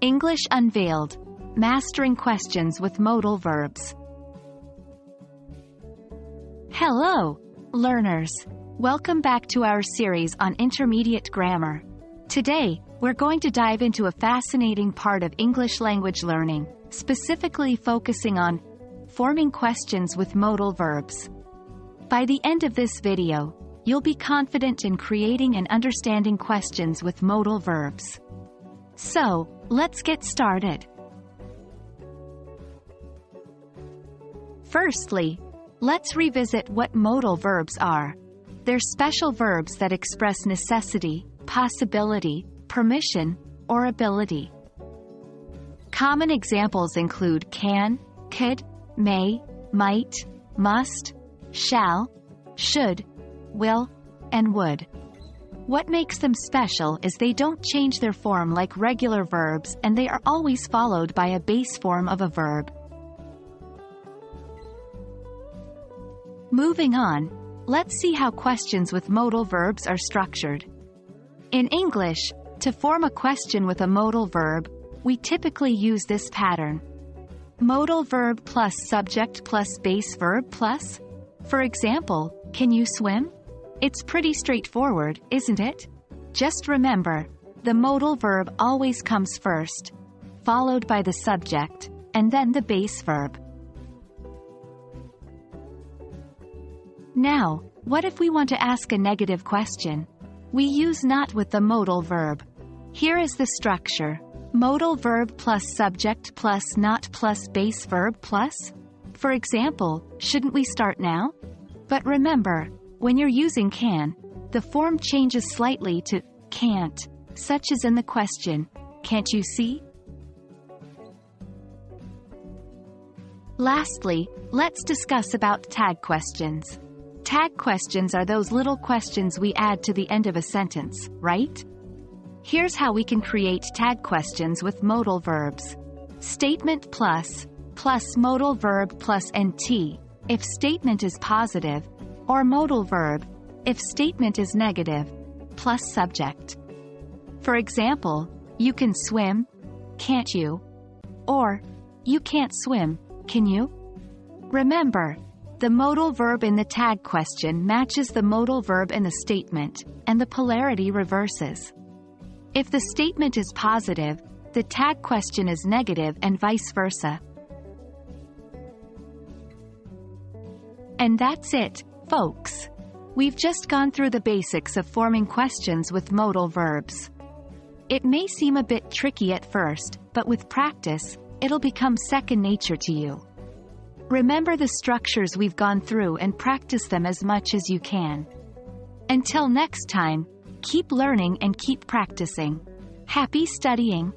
English Unveiled. Mastering questions with modal verbs. Hello, learners. Welcome back to our series on intermediate grammar. Today, we're going to dive into a fascinating part of English language learning, specifically focusing on forming questions with modal verbs. By the end of this video, you'll be confident in creating and understanding questions with modal verbs. So, let's get started. Firstly, let's revisit what modal verbs are. They're special verbs that express necessity, possibility, permission, or ability. Common examples include can, could, may, might, must, shall, should, will, and would. What makes them special is they don't change their form like regular verbs, and they are always followed by a base form of a verb. Moving on, let's see how questions with modal verbs are structured. In English, to form a question with a modal verb, we typically use this pattern. Modal verb plus subject plus base verb plus. For example, can you swim? It's pretty straightforward, isn't it? Just remember, the modal verb always comes first, followed by the subject, and then the base verb. Now, what if we want to ask a negative question? We use not with the modal verb. Here is the structure. Modal verb plus subject plus not plus base verb plus. For example, shouldn't we start now? But remember, when you're using can, the form changes slightly to can't, such as in the question, can't you see? Lastly, let's discuss about tag questions. Tag questions are those little questions we add to the end of a sentence, right? Here's how we can create tag questions with modal verbs. Statement plus modal verb plus nt, if statement is positive, or modal verb, if statement is negative, plus subject. For example, you can swim, can't you? Or, you can't swim, can you? Remember, the modal verb in the tag question matches the modal verb in the statement, and the polarity reverses. If the statement is positive, the tag question is negative and vice versa. And that's it, folks. We've just gone through the basics of forming questions with modal verbs. It may seem a bit tricky at first, but with practice, it'll become second nature to you. Remember the structures we've gone through and practice them as much as you can. Until next time, keep learning and keep practicing. Happy studying!